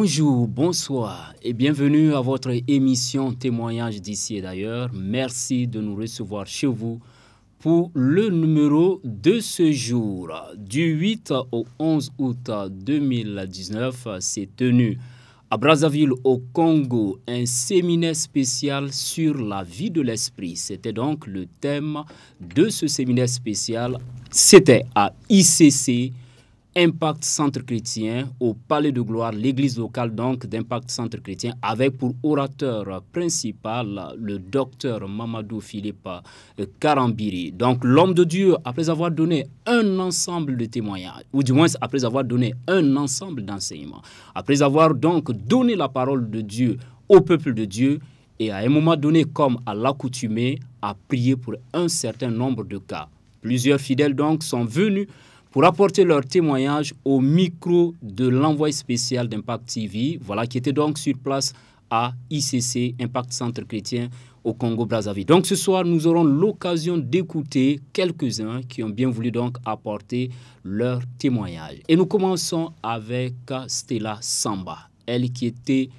Bonjour, bonsoir et bienvenue à votre émission Témoignages d'ici et d'ailleurs. Merci de nous recevoir chez vous pour le numéro de ce jour. Du 8 au 11 août 2019, s'est tenu à Brazzaville au Congo un séminaire spécial sur la vie de l'esprit. C'était donc le thème de ce séminaire spécial. C'était à ICC, Impact Centre Chrétien, au Palais de Gloire, l'église locale donc d'Impact Centre Chrétien, avec pour orateur principal le docteur Mamadou Philippe Karambiri. Donc l'homme de Dieu, après avoir donné un ensemble de témoignages, ou du moins après avoir donné un ensemble d'enseignements, après avoir donc donné la parole de Dieu au peuple de Dieu, et à un moment donné, comme à l'accoutumée, a prié pour un certain nombre de cas. Plusieurs fidèles donc sont venus pour apporter leur témoignage au micro de l'envoyé spécial d'Impact TV, voilà, qui était donc sur place à ICC, Impact Centre Chrétien, au Congo-Brazzaville. Donc ce soir, nous aurons l'occasion d'écouter quelques-uns qui ont bien voulu donc apporter leur témoignage. Et nous commençons avec Stella Samba, elle qui était,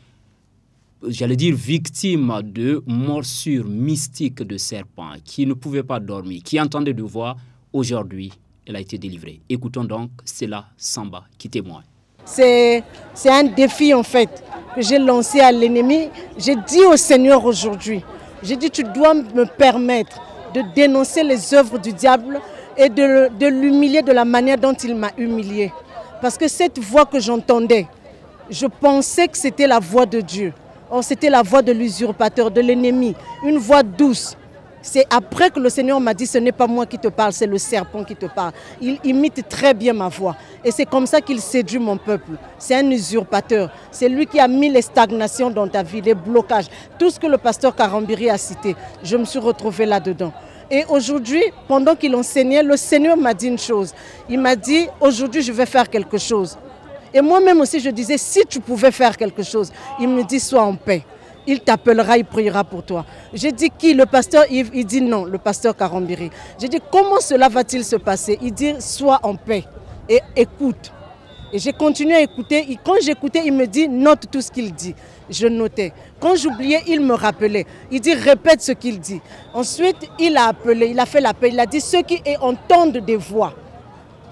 j'allais dire, victime de morsures mystiques de serpents, qui ne pouvait pas dormir, qui entendait de voix. Aujourd'hui, elle a été délivrée. Écoutons donc Stella Samba qui témoigne. C'est un défi en fait que j'ai lancé à l'ennemi. J'ai dit au Seigneur aujourd'hui, j'ai dit tu dois me permettre de dénoncer les œuvres du diable et de l'humilier de la manière dont il m'a humilié. Parce que cette voix que j'entendais, je pensais que c'était la voix de Dieu. Or c'était la voix de l'usurpateur, de l'ennemi, une voix douce. C'est après que le Seigneur m'a dit, ce n'est pas moi qui te parle, c'est le serpent qui te parle. Il imite très bien ma voix. Et c'est comme ça qu'il séduit mon peuple. C'est un usurpateur. C'est lui qui a mis les stagnations dans ta vie, les blocages. Tout ce que le pasteur Karambiri a cité, je me suis retrouvée là-dedans. Et aujourd'hui, pendant qu'il enseignait, le Seigneur m'a dit une chose. Il m'a dit, aujourd'hui je vais faire quelque chose. Et moi-même aussi je disais, si tu pouvais faire quelque chose, il me dit, sois en paix. Il t'appellera, il priera pour toi. J'ai dit qui? Le pasteur Yves? Il dit non, le pasteur Karambiri. J'ai dit comment cela va-t-il se passer? Il dit sois en paix et écoute. Et j'ai continué à écouter. Et quand j'écoutais, il me dit note tout ce qu'il dit. Je notais. Quand j'oubliais, il me rappelait. Il dit répète ce qu'il dit. Ensuite, il a appelé, il a fait l'appel. Il a dit ceux qui entendent des voix,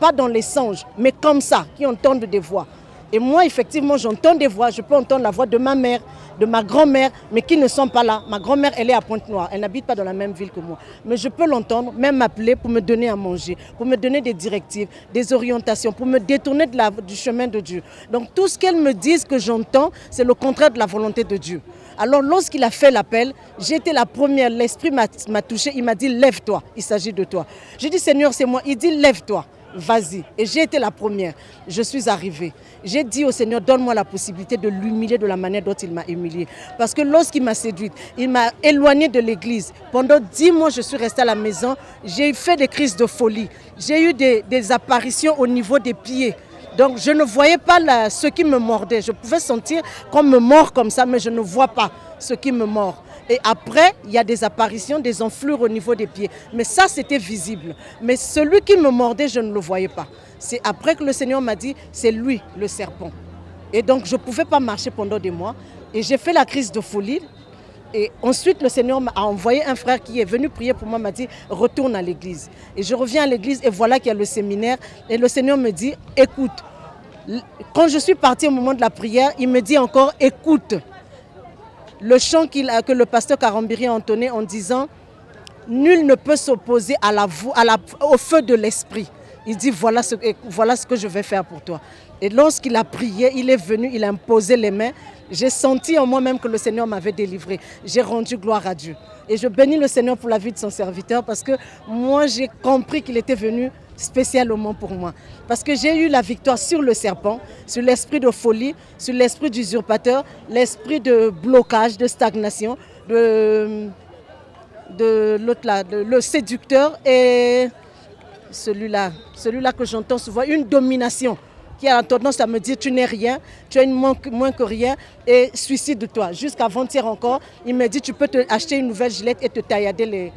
pas dans les songes, mais comme ça, qui entendent des voix. Et moi, effectivement, j'entends des voix. Je peux entendre la voix de ma mère, de ma grand-mère, mais qui ne sont pas là. Ma grand-mère, elle est à Pointe-Noire. Elle n'habite pas dans la même ville que moi. Mais je peux l'entendre, même m'appeler pour me donner à manger, pour me donner des directives, des orientations, pour me détourner du chemin de Dieu. Donc, tout ce qu'elle me dit, que j'entends, c'est le contraire de la volonté de Dieu. Alors, lorsqu'il a fait l'appel, j'étais la première. L'esprit m'a touché. Il m'a dit, lève-toi. Il s'agit de toi. J'ai dit, Seigneur, c'est moi. Il dit, lève-toi. Vas-y. Et j'ai été la première. Je suis arrivée. J'ai dit au Seigneur, donne-moi la possibilité de l'humilier de la manière dont il m'a humiliée. Parce que lorsqu'il m'a séduite, il m'a éloignée de l'église. Pendant 10 mois, je suis restée à la maison. J'ai fait des crises de folie. J'ai eu des apparitions au niveau des pieds. Donc je ne voyais pas ce qui me mordait. Je pouvais sentir qu'on me mord comme ça, mais je ne vois pas ce qui me mord. Et après, il y a des apparitions, des enflures au niveau des pieds. Mais ça, c'était visible. Mais celui qui me mordait, je ne le voyais pas. C'est après que le Seigneur m'a dit, c'est lui, le serpent. Et donc, je ne pouvais pas marcher pendant des mois. Et j'ai fait la crise de folie. Et ensuite, le Seigneur m'a envoyé un frère qui est venu prier pour moi, m'a dit, retourne à l'église. Et je reviens à l'église et voilà qu'il y a le séminaire. Et le Seigneur me dit, écoute. Quand je suis partie au moment de la prière, il me dit encore, écoute. Le chant que le pasteur Karambiri a entonné en disant « Nul ne peut s'opposer au feu de l'esprit ». Il dit voilà ce que je vais faire pour toi. Et lorsqu'il a prié, il est venu, il a imposé les mains. J'ai senti en moi-même que le Seigneur m'avait délivré. J'ai rendu gloire à Dieu. Et je bénis le Seigneur pour la vie de son serviteur parce que moi j'ai compris qu'il était venu spécialement pour moi. Parce que j'ai eu la victoire sur le serpent, sur l'esprit de folie, sur l'esprit d'usurpateur, l'esprit de blocage, de stagnation, de l'autre là, le séducteur et celui-là que j'entends souvent, une domination qui a tendance à me dire tu n'es rien, tu es moins que rien et suicide-toi. Jusqu'avant-hier encore, il me dit tu peux te acheter une nouvelle gilette et te taillader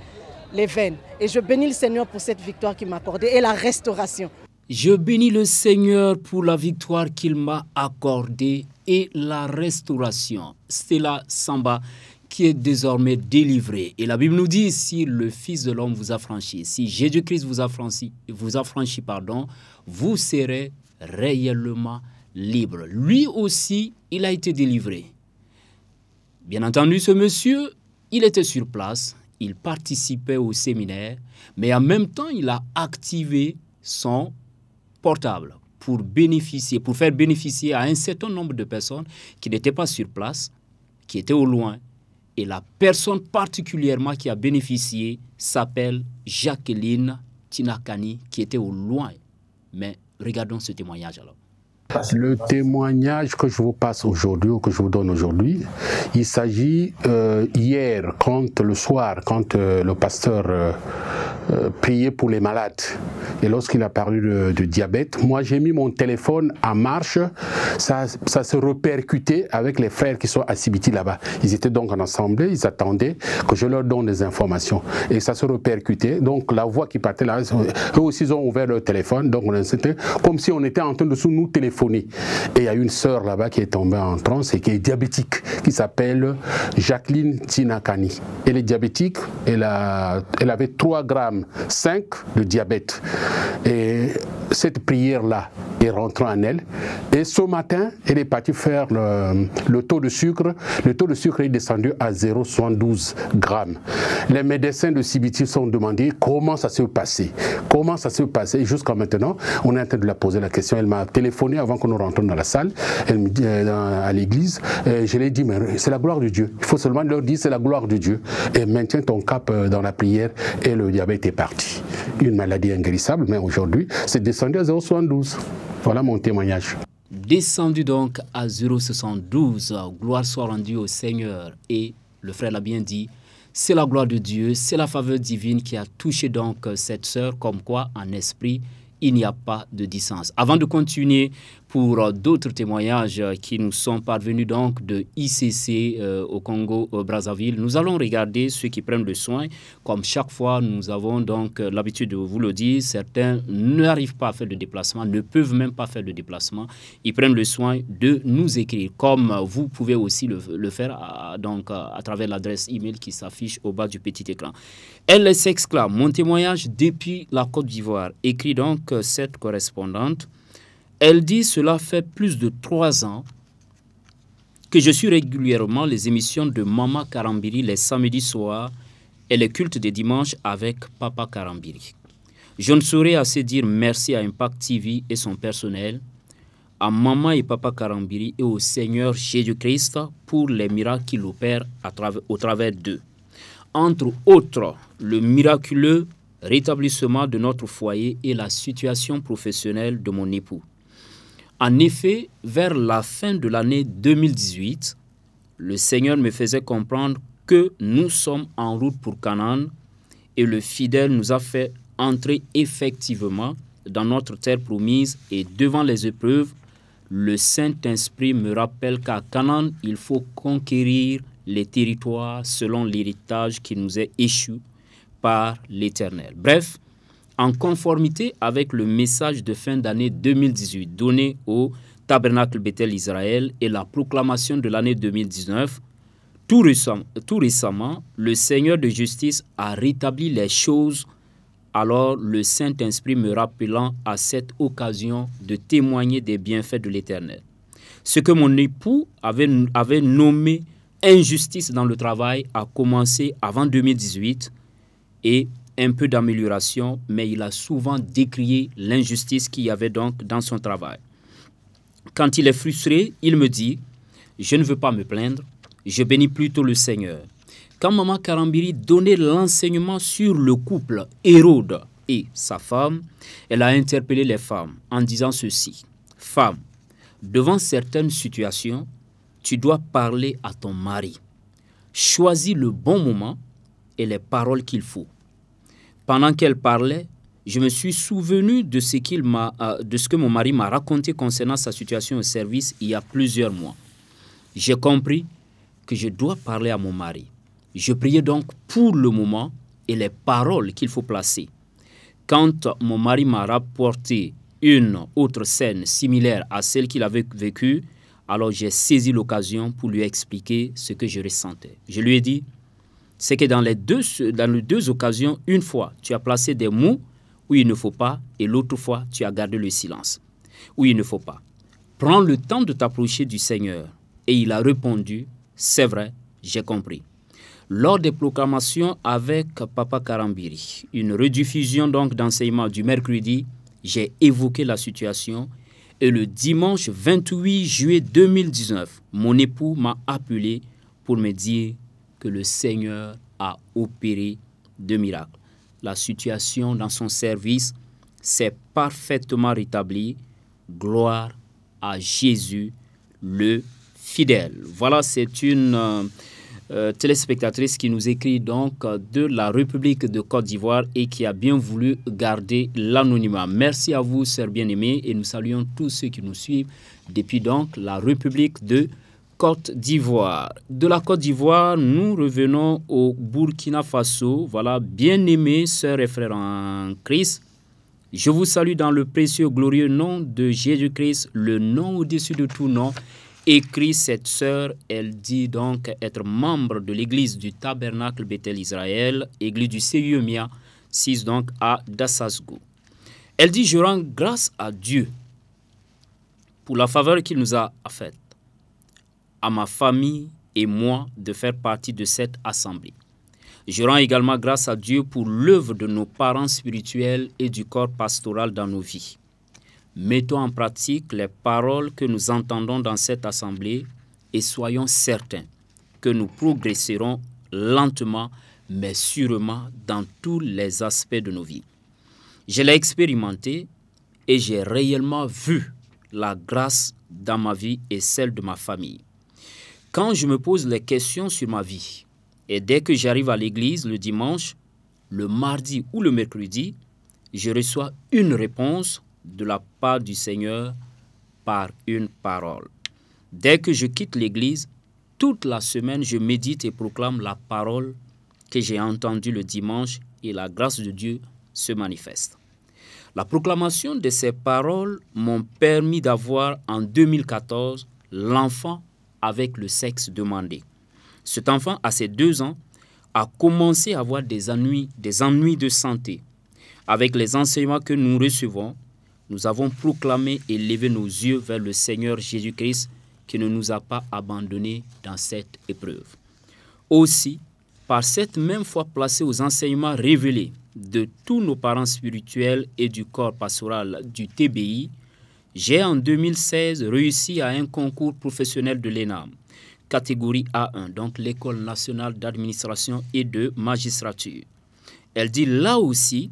les veines. Et je bénis le Seigneur pour cette victoire qu'il m'a accordée et la restauration. Je bénis le Seigneur pour la victoire qu'il m'a accordée et la restauration. Stella Samba qui est désormais délivré. Et la Bible nous dit, si le Fils de l'homme vous a franchi, si Jésus-Christ vous a franchi, vous serez réellement libre. Lui aussi, il a été délivré. Bien entendu, ce monsieur, il était sur place, il participait au séminaire, mais en même temps, il a activé son portable pour faire bénéficier à un certain nombre de personnes qui n'étaient pas sur place, qui étaient au loin. Et la personne particulièrement qui a bénéficié s'appelle Jacqueline Tinakani, qui était au loin. Mais regardons ce témoignage alors. Le témoignage que je vous passe aujourd'hui, ou que je vous donne aujourd'hui, il s'agit hier, le soir, quand le pasteur priait pour les malades. Et lorsqu'il a parlé de diabète, moi j'ai mis mon téléphone en marche, ça se répercutait avec les frères qui sont à Sibiti là-bas. Ils étaient donc en assemblée, ils attendaient que je leur donne des informations. Et ça se répercutait, donc la voix qui partait là, eux aussi ils ont ouvert leur téléphone, donc c'était comme si on était en train de nous téléphoner. Et il y a une sœur là-bas qui est tombée en transe et qui est diabétique, qui s'appelle Jacqueline Tinakani. Elle est diabétique, elle avait 3,5 grammes de diabète. Et cette prière-là est rentrée en elle. Et ce matin, elle est partie faire le taux de sucre. Le taux de sucre est descendu à 0,72 grammes. Les médecins de Sibiti sont demandés comment ça s'est passé. Comment ça s'est passé. Jusqu'à maintenant, on est en train de la poser la question. Elle m'a téléphoné avant que nous rentrions dans la salle. Elle me dit à l'église. Je lui ai dit, mais c'est la gloire de Dieu. Il faut seulement leur dire c'est la gloire de Dieu. Et maintiens ton cap dans la prière et le diabète est parti. Une maladie inguérissable, mais aujourd'hui, c'est descendu à 0,72. Voilà mon témoignage. Descendu donc à 0,72, gloire soit rendue au Seigneur. Et le frère l'a bien dit, c'est la gloire de Dieu, c'est la faveur divine qui a touché donc cette sœur, comme quoi en esprit, il n'y a pas de distance. Avant de continuer pour d'autres témoignages qui nous sont parvenus donc de ICC au Congo, Brazzaville, nous allons regarder ceux qui prennent le soin. Comme chaque fois, nous avons donc l'habitude de vous le dire, certains n'arrivent pas à faire le déplacement, ne peuvent même pas faire le déplacement. Ils prennent le soin de nous écrire, comme vous pouvez aussi le faire à travers l'adresse email qui s'affiche au bas du petit écran. Elle s'exclame, mon témoignage depuis la Côte d'Ivoire, écrit donc cette correspondante. Elle dit, cela fait plus de 3 ans que je suis régulièrement les émissions de Maman Karambiri les samedis soirs et les cultes des dimanches avec Papa Karambiri. Je ne saurais assez dire merci à Impact TV et son personnel, à Maman et Papa Karambiri et au Seigneur Jésus-Christ pour les miracles qu'il opère au travers d'eux. Entre autres, le miraculeux rétablissement de notre foyer et la situation professionnelle de mon époux. En effet, vers la fin de l'année 2018, le Seigneur me faisait comprendre que nous sommes en route pour Canaan et le fidèle nous a fait entrer effectivement dans notre terre promise et devant les épreuves, le Saint-Esprit me rappelle qu'à Canaan, il faut conquérir les territoires selon l'héritage qui nous est échu par l'Éternel. Bref, en conformité avec le message de fin d'année 2018 donné au Tabernacle Bethel Israël et la proclamation de l'année 2019, tout récemment, le Seigneur de justice a rétabli les choses, alors le Saint-Esprit me rappelant à cette occasion de témoigner des bienfaits de l'Éternel. Ce que mon époux avait nommé injustice dans le travail a commencé avant 2018 et un peu d'amélioration, mais il a souvent décrié l'injustice qu'il y avait donc dans son travail. Quand il est frustré, il me dit « Je ne veux pas me plaindre, je bénis plutôt le Seigneur ». Quand Maman Karambiri donnait l'enseignement sur le couple Hérode et sa femme, elle a interpellé les femmes en disant ceci « Femme, devant certaines situations, tu dois parler à ton mari. Choisis le bon moment et les paroles qu'il faut. » Pendant qu'elle parlait, je me suis souvenu de ce que mon mari m'a raconté concernant sa situation au service il y a plusieurs mois. J'ai compris que je dois parler à mon mari. Je priais donc pour le moment et les paroles qu'il faut placer. Quand mon mari m'a rapporté une autre scène similaire à celle qu'il avait vécue, alors j'ai saisi l'occasion pour lui expliquer ce que je ressentais. Je lui ai dit, c'est que dans les deux occasions, une fois, tu as placé des mots où il ne faut pas, et l'autre fois, tu as gardé le silence, où il ne faut pas. Prends le temps de t'approcher du Seigneur. Et il a répondu, c'est vrai, j'ai compris. Lors des proclamations avec Papa Karambiri, une rediffusion donc d'enseignement du mercredi, j'ai évoqué la situation et le dimanche 28 juillet 2019, mon époux m'a appelé pour me dire que le Seigneur a opéré de miracles. La situation dans son service s'est parfaitement rétablie. Gloire à Jésus le fidèle. Voilà, c'est une téléspectatrice qui nous écrit donc de la République de Côte d'Ivoire et qui a bien voulu garder l'anonymat. Merci à vous, sœurs bien-aimées, et nous saluons tous ceux qui nous suivent depuis donc la République de Côte d'Ivoire. De la Côte d'Ivoire, nous revenons au Burkina Faso. Voilà, bien-aimés, sœurs et frères en Christ, je vous salue dans le précieux, glorieux nom de Jésus-Christ, le nom au-dessus de tout nom. Écrit cette sœur, elle dit donc être membre de l'église du Tabernacle Bethel Israël, église du Seyumia, 6 donc à Dassasgo. Elle dit, je rends grâce à Dieu pour la faveur qu'il nous a faite, à ma famille et moi de faire partie de cette assemblée. Je rends également grâce à Dieu pour l'œuvre de nos parents spirituels et du corps pastoral dans nos vies. Mettons en pratique les paroles que nous entendons dans cette assemblée et soyons certains que nous progresserons lentement mais sûrement dans tous les aspects de nos vies. Je l'ai expérimenté et j'ai réellement vu la grâce dans ma vie et celle de ma famille. Quand je me pose les questions sur ma vie, et dès que j'arrive à l'église le dimanche, le mardi ou le mercredi, je reçois une réponse de la part du Seigneur par une parole. Dès que je quitte l'église, toute la semaine, je médite et proclame la parole que j'ai entendue le dimanche et la grâce de Dieu se manifeste. La proclamation de ces paroles m'ont permis d'avoir en 2014 l'enfant avec le sexe demandé. Cet enfant, à ses 2 ans, a commencé à avoir des ennuis de santé. Avec les enseignements que nous recevons, nous avons proclamé et levé nos yeux vers le Seigneur Jésus-Christ qui ne nous a pas abandonnés dans cette épreuve. Aussi, par cette même foi placée aux enseignements révélés de tous nos parents spirituels et du corps pastoral du TBI, j'ai en 2016 réussi à un concours professionnel de l'ENAM, catégorie A1, donc l'École nationale d'administration et de magistrature. Elle dit là aussi,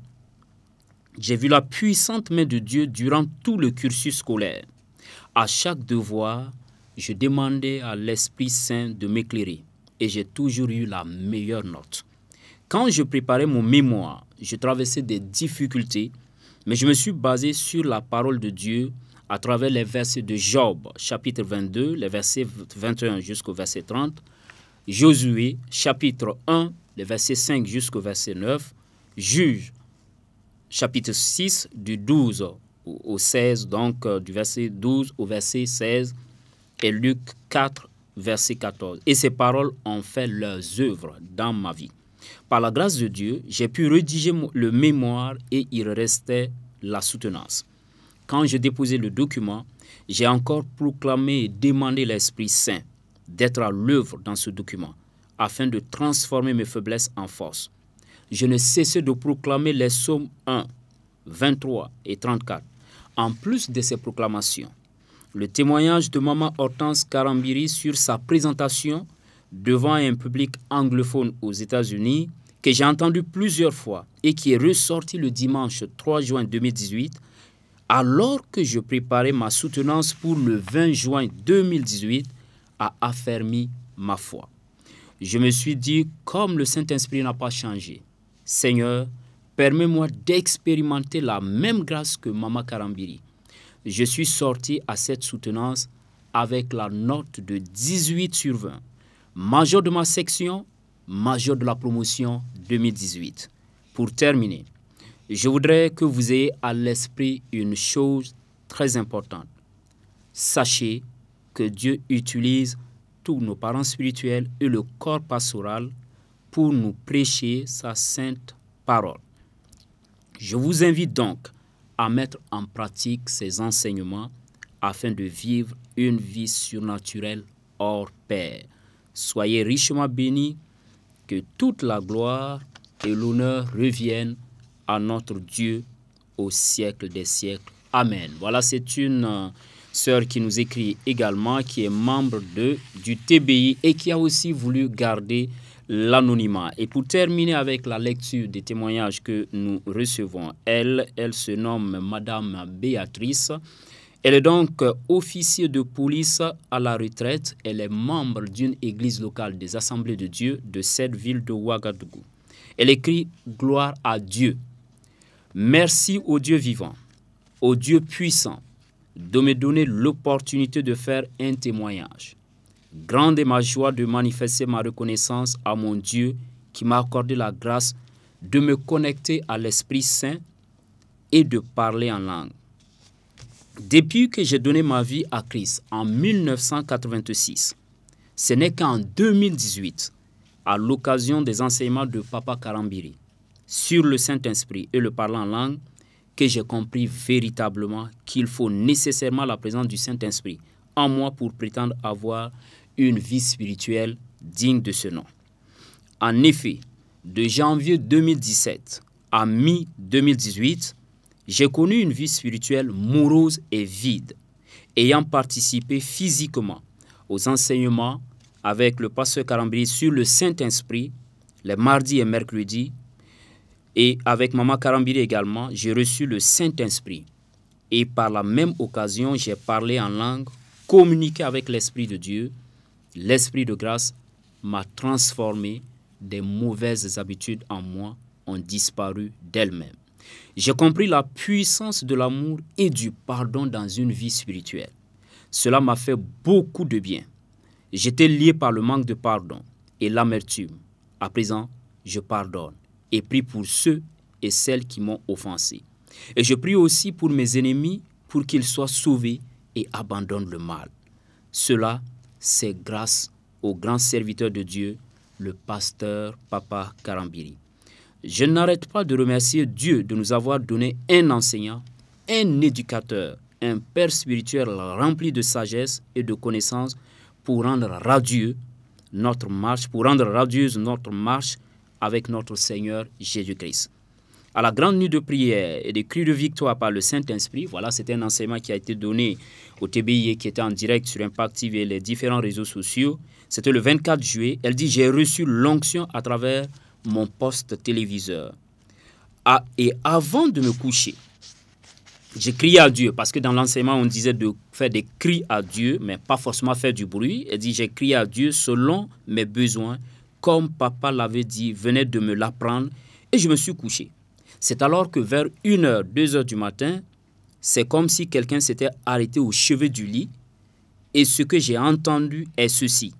j'ai vu la puissante main de Dieu durant tout le cursus scolaire. À chaque devoir, je demandais à l'Esprit Saint de m'éclairer et j'ai toujours eu la meilleure note. Quand je préparais mon mémoire, je traversais des difficultés, mais je me suis basé sur la parole de Dieu à travers les versets de Job, chapitre 22, les versets 21 jusqu'au verset 30, Josué, chapitre 1, les versets 5 jusqu'au verset 9, Juge, chapitre 6, du 12 au 16, donc du verset 12 au verset 16, et Luc 4, verset 14. Et ces paroles ont fait leurs œuvres dans ma vie. Par la grâce de Dieu, j'ai pu rédiger le mémoire et il restait la soutenance. Quand je déposais le document, j'ai encore proclamé et demandé l'Esprit Saint d'être à l'œuvre dans ce document afin de transformer mes faiblesses en force. Je ne cessais de proclamer les psaumes 1, 23 et 34. En plus de ces proclamations, le témoignage de Maman Hortense Karambiri sur sa présentation devant un public anglophone aux États-Unis que j'ai entendu plusieurs fois et qui est ressorti le dimanche 3 juin 2018 alors que je préparais ma soutenance pour le 20 juin 2018 a affermi ma foi. Je me suis dit, comme le Saint-Esprit n'a pas changé, Seigneur, permets-moi d'expérimenter la même grâce que Maman Karambiri. Je suis sorti à cette soutenance avec la note de 18 sur 20, major de ma section, major de la promotion 2018. Pour terminer, je voudrais que vous ayez à l'esprit une chose très importante. Sachez que Dieu utilise tous nos parents spirituels et le corps pastoral pour nous prêcher sa sainte parole. Je vous invite donc à mettre en pratique ces enseignements afin de vivre une vie surnaturelle hors pair. Soyez richement bénis, que toute la gloire et l'honneur reviennent à notre Dieu au siècle des siècles. Amen. Voilà, c'est une sœur qui nous écrit également, qui est membre du TBI et qui a aussi voulu garder l'anonymat. Et pour terminer avec la lecture des témoignages que nous recevons, elle se nomme Madame Béatrice. Elle est donc officier de police à la retraite. Elle est membre d'une église locale des Assemblées de Dieu de cette ville de Ouagadougou. Elle écrit « Gloire à Dieu. Merci au Dieu vivant, au Dieu puissant, de me donner l'opportunité de faire un témoignage. Grande est ma joie de manifester ma reconnaissance à mon Dieu qui m'a accordé la grâce de me connecter à l'Esprit Saint et de parler en langue. Depuis que j'ai donné ma vie à Christ en 1986, ce n'est qu'en 2018, à l'occasion des enseignements de Papa Karambiri sur le Saint-Esprit et le parler en langue, que j'ai compris véritablement qu'il faut nécessairement la présence du Saint-Esprit en moi pour prétendre avoir une vie spirituelle digne de ce nom. En effet, de janvier 2017 à mi-2018, j'ai connu une vie spirituelle morose et vide, ayant participé physiquement aux enseignements avec le pasteur Karambiri sur le Saint-Esprit les mardis et mercredis, et avec Maman Karambiri également, j'ai reçu le Saint-Esprit. Et par la même occasion, j'ai parlé en langue, communiqué avec l'Esprit de Dieu. L'Esprit de grâce m'a transformé, des mauvaises habitudes en moi ont disparu d'elles-mêmes. J'ai compris la puissance de l'amour et du pardon dans une vie spirituelle. Cela m'a fait beaucoup de bien. J'étais lié par le manque de pardon et l'amertume. À présent, je pardonne et prie pour ceux et celles qui m'ont offensé. Et je prie aussi pour mes ennemis pour qu'ils soient sauvés et abandonnent le mal. Cela, c'est grâce au grand serviteur de Dieu, le pasteur Papa Karambiri. Je n'arrête pas de remercier Dieu de nous avoir donné un enseignant, un éducateur, un père spirituel rempli de sagesse et de connaissances pour rendre radieuse notre marche avec notre Seigneur Jésus-Christ. À la grande nuit de prière et des cris de victoire par le Saint-Esprit, voilà, c'était un enseignement qui a été donné au TBI qui était en direct sur Impact TV et les différents réseaux sociaux. C'était le 24 juillet. Elle dit « J'ai reçu l'onction à travers mon poste téléviseur. Et avant de me coucher, j'ai crié à Dieu, parce que dans l'enseignement, on disait de faire des cris à Dieu, mais pas forcément faire du bruit. Elle dit, j'ai crié à Dieu selon mes besoins, comme papa l'avait dit, venait de me l'apprendre, et je me suis couché. C'est alors que vers 1h, 2h du matin, c'est comme si quelqu'un s'était arrêté au chevet du lit, et ce que j'ai entendu est ceci.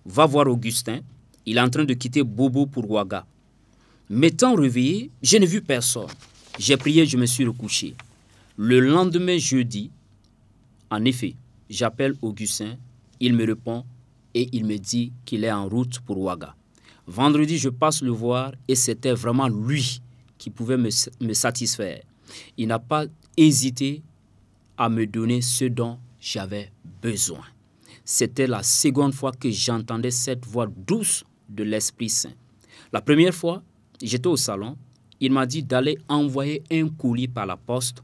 Va voir Augustin, il est en train de quitter Bobo pour Ouaga. M'étant réveillé, je n'ai vu personne. J'ai prié, je me suis recouché. Le lendemain jeudi, en effet, j'appelle Augustin, il me répond et il me dit qu'il est en route pour Ouaga. Vendredi, je passe le voir et c'était vraiment lui qui pouvait me satisfaire. Il n'a pas hésité à me donner ce dont j'avais besoin. C'était la seconde fois que j'entendais cette voix douce de l'Esprit Saint. La première fois, j'étais au salon, il m'a dit d'aller envoyer un colis par la poste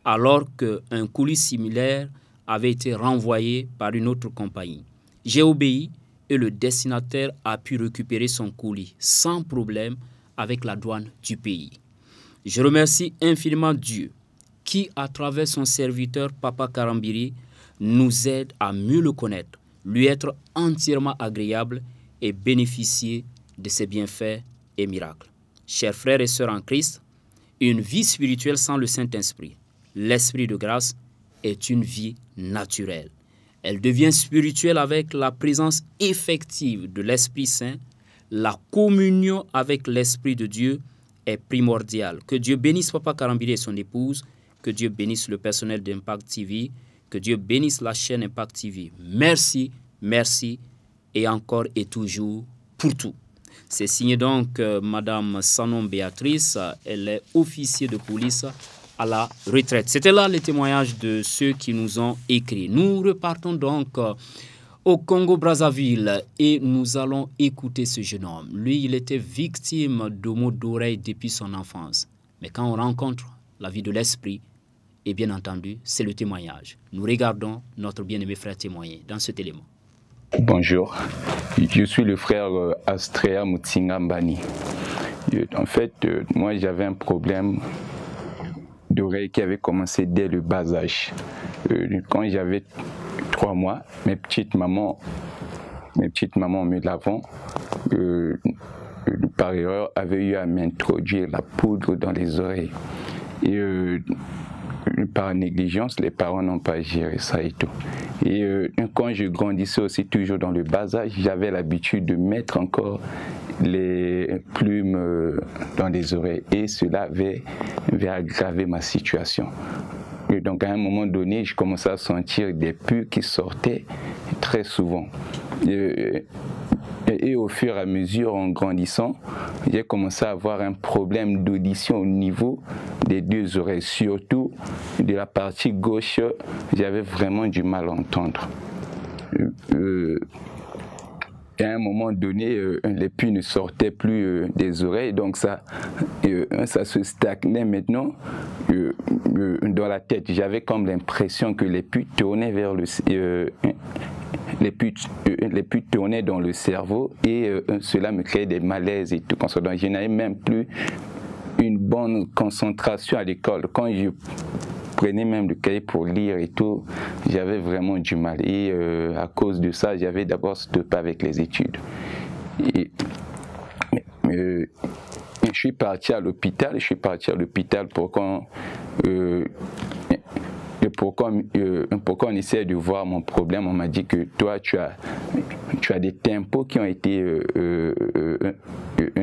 alors qu'un colis similaire avait été renvoyé par une autre compagnie. J'ai obéi et le destinataire a pu récupérer son colis sans problème avec la douane du pays. Je remercie infiniment Dieu qui, à travers son serviteur Papa Karambiri, nous aide à mieux le connaître, lui être entièrement agréable et bénéficier de ses bienfaits et miracles. Chers frères et sœurs en Christ, une vie spirituelle sans le Saint-Esprit, l'Esprit de grâce, est une vie naturelle. Elle devient spirituelle avec la présence effective de l'Esprit Saint, la communion avec l'Esprit de Dieu est primordial. Que Dieu bénisse Papa Karambili et son épouse, que Dieu bénisse le personnel d'Impact TV, que Dieu bénisse la chaîne Impact TV. Merci, merci et encore et toujours pour tout. C'est signé donc Madame Sanon Béatrice, elle est officier de police à la retraite. C'était là les témoignages de ceux qui nous ont écrit. Nous repartons donc au Congo-Brazzaville et nous allons écouter ce jeune homme. Lui, il était victime de maux d'oreille depuis son enfance. Mais quand on rencontre la vie de l'esprit, et bien entendu, c'est le témoignage. Nous regardons notre bien-aimé frère témoigner dans cet élément. Bonjour, je suis le frère Astrea Mutsingambani. En fait, moi j'avais un problème d'oreille qui avait commencé dès le bas âge. Quand j'avais 3 mois, mes petites mamans me l'avant, par erreur, avaient eu à m'introduire la poudre dans les oreilles. Et par négligence, les parents n'ont pas géré ça et tout. Et quand je grandissais aussi toujours dans le bas âge, j'avais l'habitude de mettre encore les plumes dans les oreilles et cela avait aggravé ma situation. Et donc à un moment donné, je commençais à sentir des pus qui sortaient très souvent. Et au fur et à mesure, en grandissant, j'ai commencé à avoir un problème d'audition au niveau des 2 oreilles. Surtout de la partie gauche, j'avais vraiment du mal à entendre. Et à un moment donné, les pus ne sortaient plus des oreilles, donc ça se stagnait maintenant dans la tête. J'avais comme l'impression que les pus tournaient vers les pus tournaient dans le cerveau et cela me créait des malaises et tout. Donc je n'avais même plus une bonne concentration à l'école. Quand je prenais même le cahier pour lire et tout, j'avais vraiment du mal. Et à cause de ça, j'avais d'abord stoppé avec les études. Et, je suis parti à l'hôpital. Pour qu'on essaie de voir mon problème. On m'a dit que toi, tu as des tympans qui ont été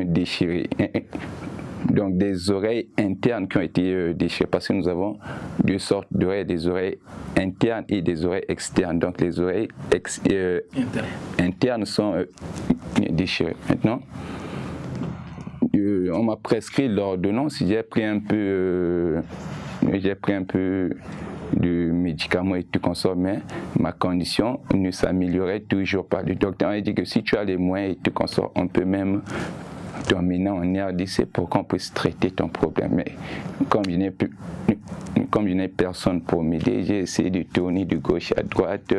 déchirés. Donc des oreilles internes qui ont été déchirées, parce que nous avons 2 sortes d'oreilles, des oreilles internes et des oreilles externes. Donc les oreilles internes sont déchirées. Maintenant, on m'a prescrit l'ordonnance, j'ai pris un peu de médicaments et tout consort, mais ma condition ne s'améliorait toujours pas. Le docteur a dit que si tu as les moyens et tout consort, on peut même t'emmener en RDC pour qu'on puisse traiter ton problème. Mais comme je n'ai personne pour m'aider, j'ai essayé de tourner de gauche à droite.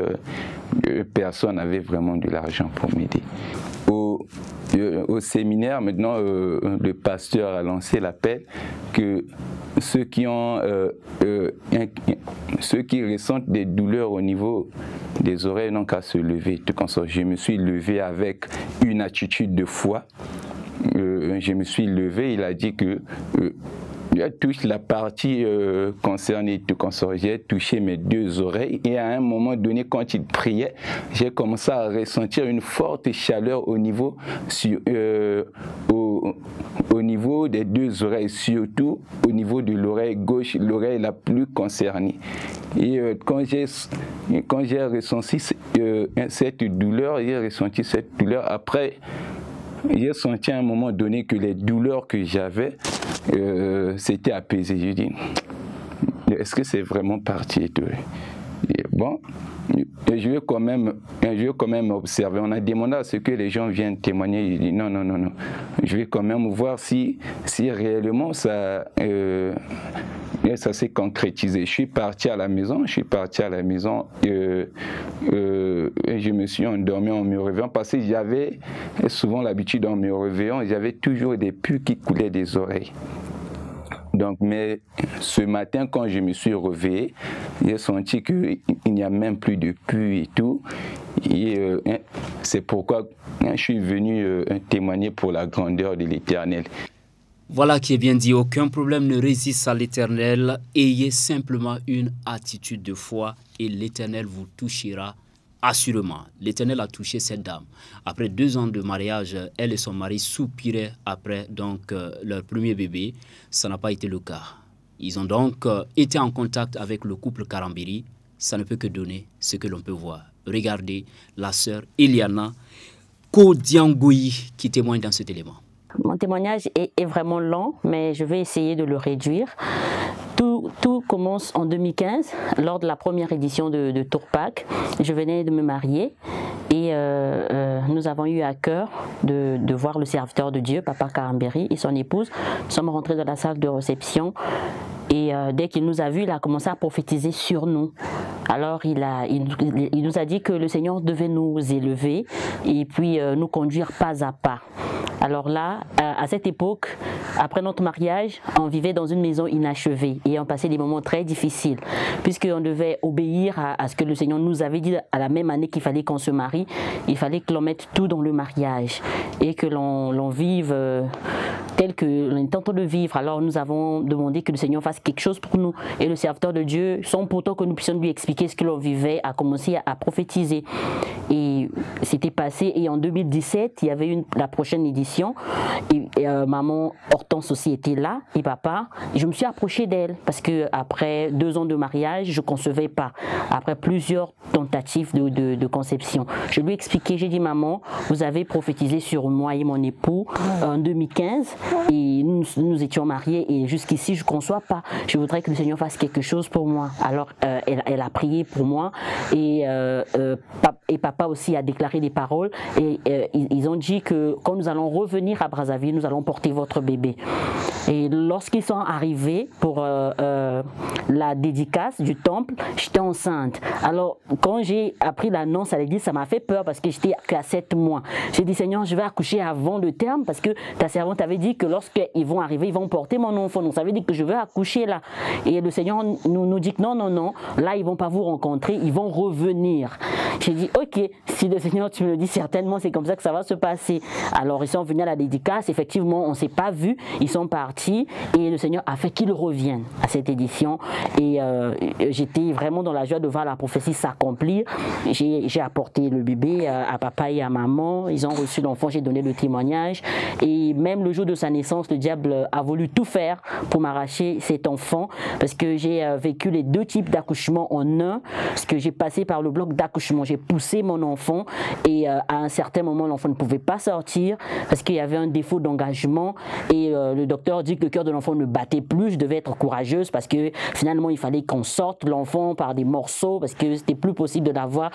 Personne n'avait vraiment de l'argent pour m'aider. Au séminaire, maintenant, le pasteur a lancé l'appel que ceux qui ressentent des douleurs au niveau des oreilles n'ont qu'à se lever. Tout comme ça, je me suis levé avec une attitude de foi. Je me suis levé, il a dit que touche la partie concernée, tout comme ça. J'ai touché mes 2 oreilles et à un moment donné, quand il priait, j'ai commencé à ressentir une forte chaleur au niveau des 2 oreilles, surtout au niveau de l'oreille gauche, l'oreille la plus concernée. Et quand j'ai ressenti cette douleur, après, j'ai senti à un moment donné que les douleurs que j'avais s'étaient apaisées. Je dis, est-ce que c'est vraiment parti? Et bon, je vais quand même observer. On a demandé à ce que les gens viennent témoigner. Je dis non. Je vais quand même voir si réellement ça s'est concrétisé. Je suis parti à la maison. Et je me suis endormi en me réveillant parce que j'avais souvent l'habitude en me réveillant, j'avais toujours des pus qui coulaient des oreilles. Donc, mais ce matin, quand je me suis réveillé, j'ai senti qu'il n'y a même plus de pus et tout. Et c'est pourquoi je suis venu témoigner pour la grandeur de l'Éternel. Voilà qui est bien dit, aucun problème ne résiste à l'Éternel. Ayez simplement une attitude de foi et l'Éternel vous touchera Assurément, l'Éternel a touché cette dame. Après 2 ans de mariage, elle et son mari soupiraient après leur premier bébé. Ça n'a pas été le cas. Ils ont donc été en contact avec le couple Karambiri. Ça ne peut que donner ce que l'on peut voir. Regardez la sœur Eliana Kodiangoyi qui témoigne dans cet élément. Mon témoignage est vraiment long, mais je vais essayer de le réduire. Tout commence en 2015, lors de la première édition de Tourpac. Je venais de me marier et nous avons eu à cœur de voir le serviteur de Dieu, Papa Karambiri, et son épouse. Nous sommes rentrés dans la salle de réception et dès qu'il nous a vus, il a commencé à prophétiser sur nous. Alors il nous a dit que le Seigneur devait nous élever et puis nous conduire pas à pas. Alors là, à cette époque, après notre mariage, on vivait dans une maison inachevée et on passait des moments très difficiles puisqu'on devait obéir à ce que le Seigneur nous avait dit à la même année qu'il fallait qu'on se marie. Il fallait que l'on mette tout dans le mariage et que l'on vive tel que l'on est en train de vivre. Alors nous avons demandé que le Seigneur fasse quelque chose pour nous et le serviteur de Dieu, sans pourtant que nous puissions lui expliquer ce que l'on vivait, a commencé à prophétiser. Et c'était passé et en 2017, il y avait la prochaine édition. Et maman Hortense aussi était là et papa. Et je me suis approchée d'elle parce que après 2 ans de mariage, je ne concevais pas. Après plusieurs tentatives de conception, je lui ai expliqué, j'ai dit maman, vous avez prophétisé sur moi et mon époux en 2015 et nous étions mariés et jusqu'ici je ne conçois pas. Je voudrais que le Seigneur fasse quelque chose pour moi. Alors elle a prié pour moi et papa aussi a déclaré des paroles et ils ont dit que quand nous allons revenir à Brazzaville, nous allons porter votre bébé. Et lorsqu'ils sont arrivés pour la dédicace du temple, j'étais enceinte. Alors quand j'ai appris l'annonce à l'église, ça m'a fait peur parce que j'étais qu'à 7 mois. J'ai dit Seigneur, je vais accoucher avant le terme parce que ta servante avait dit que lorsqu'ils vont arriver, ils vont porter mon enfant. Donc ça veut dire que je vais accoucher là. Et le Seigneur nous dit que non, là ils ne vont pas vous rencontrer, ils vont revenir. J'ai dit ok, si le Seigneur tu me le dis, certainement c'est comme ça que ça va se passer. Alors ils sont venus à la dédicace, effectivement on ne s'est pas vu, ils sont partis et le Seigneur a fait qu'ils reviennent à cette édition et j'étais vraiment dans la joie de voir la prophétie s'accomplir. J'ai apporté le bébé à papa et à maman, ils ont reçu l'enfant, j'ai donné le témoignage et même le jour de sa naissance, le diable a voulu tout faire pour m'arracher cet enfant parce que j'ai vécu les 2 types d'accouchement en un, parce que j'ai passé par le bloc d'accouchement, j'ai poussé mon enfant et à un certain moment l'enfant ne pouvait pas sortir parce qu'il y avait un défaut d'engagement et le docteur dit que le cœur de l'enfant ne battait plus. Je devais être courageuse parce que finalement il fallait qu'on sorte l'enfant par des morceaux parce que c'était plus possible de l'avoir.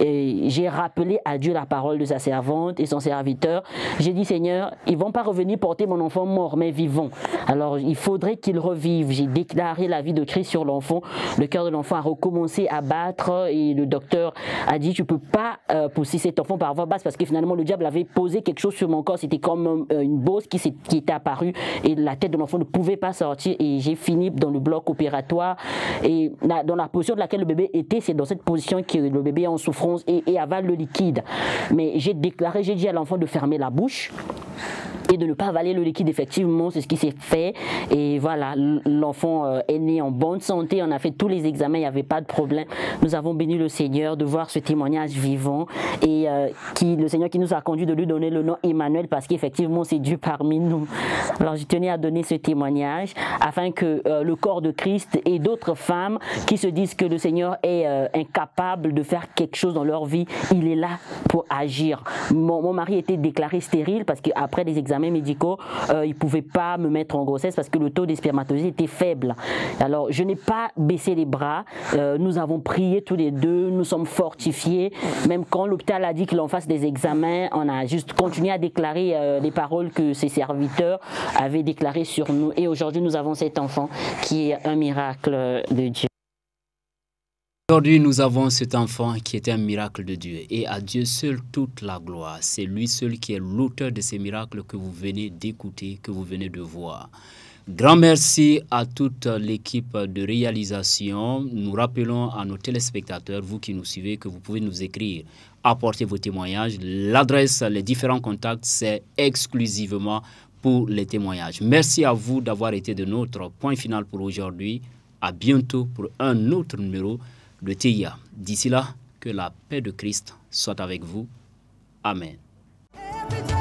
J'ai rappelé à Dieu la parole de sa servante et son serviteur. J'ai dit Seigneur, ils vont pas revenir porter mon enfant mort mais vivant. Alors il faudrait qu'il revive. J'ai déclaré la vie de Christ sur l'enfant. Le cœur de l'enfant a recommencé à battre et le docteur a dit tu peux pas pousser cet enfant par voie basse parce que finalement le diable avait posé quelque chose sur mon corps. C'était comme une bosse qui était apparue et la tête de l'enfant ne pouvait pas sortir et j'ai fini dans le bloc opératoire et dans la position de laquelle le bébé était, c'est dans cette position que le bébé est en souffrance et avale le liquide. Mais j'ai dit à l'enfant de fermer la bouche et de ne pas avaler le liquide. Effectivement, c'est ce qui s'est fait et voilà, l'enfant est né en bonne santé, on a fait tous les examens, il n'y avait pas de problème. Nous avons béni le Seigneur de voir ce témoignage vivant et le Seigneur qui nous a conduit de lui donner le nom Emmanuel parce qu'effectivement c'est Dieu parmi nous. Alors je tenais à donner ce témoignage afin que le corps de Christ et d'autres femmes qui se disent que le Seigneur est incapable de faire quelque chose dans leur vie, il est là pour agir. Mon mari était déclaré stérile parce qu'après les examens médicaux, il ne pouvait pas me mettre en grossesse parce que le taux de spermatozoïdes était faible. Alors je n'ai pas baissé les bras, nous avons prié tous les deux, nous sommes fortifiés, même quand l'hôpital a dit que l'on fasse des examens, on a juste continué à déclarer les paroles que ses serviteurs avaient déclarées sur nous et aujourd'hui nous avons cet enfant qui est un miracle de Dieu. Aujourd'hui, nous avons cet enfant qui est un miracle de Dieu et à Dieu seul toute la gloire. C'est lui seul qui est l'auteur de ces miracles que vous venez d'écouter, que vous venez de voir. Grand merci à toute l'équipe de réalisation. Nous rappelons à nos téléspectateurs, vous qui nous suivez, que vous pouvez nous écrire, apporter vos témoignages. L'adresse, les différents contacts, c'est exclusivement pour les témoignages. Merci à vous d'avoir été de notre point final pour aujourd'hui. À bientôt pour un autre numéro de TIA. D'ici là, Que la paix de Christ soit avec vous. Amen. Every day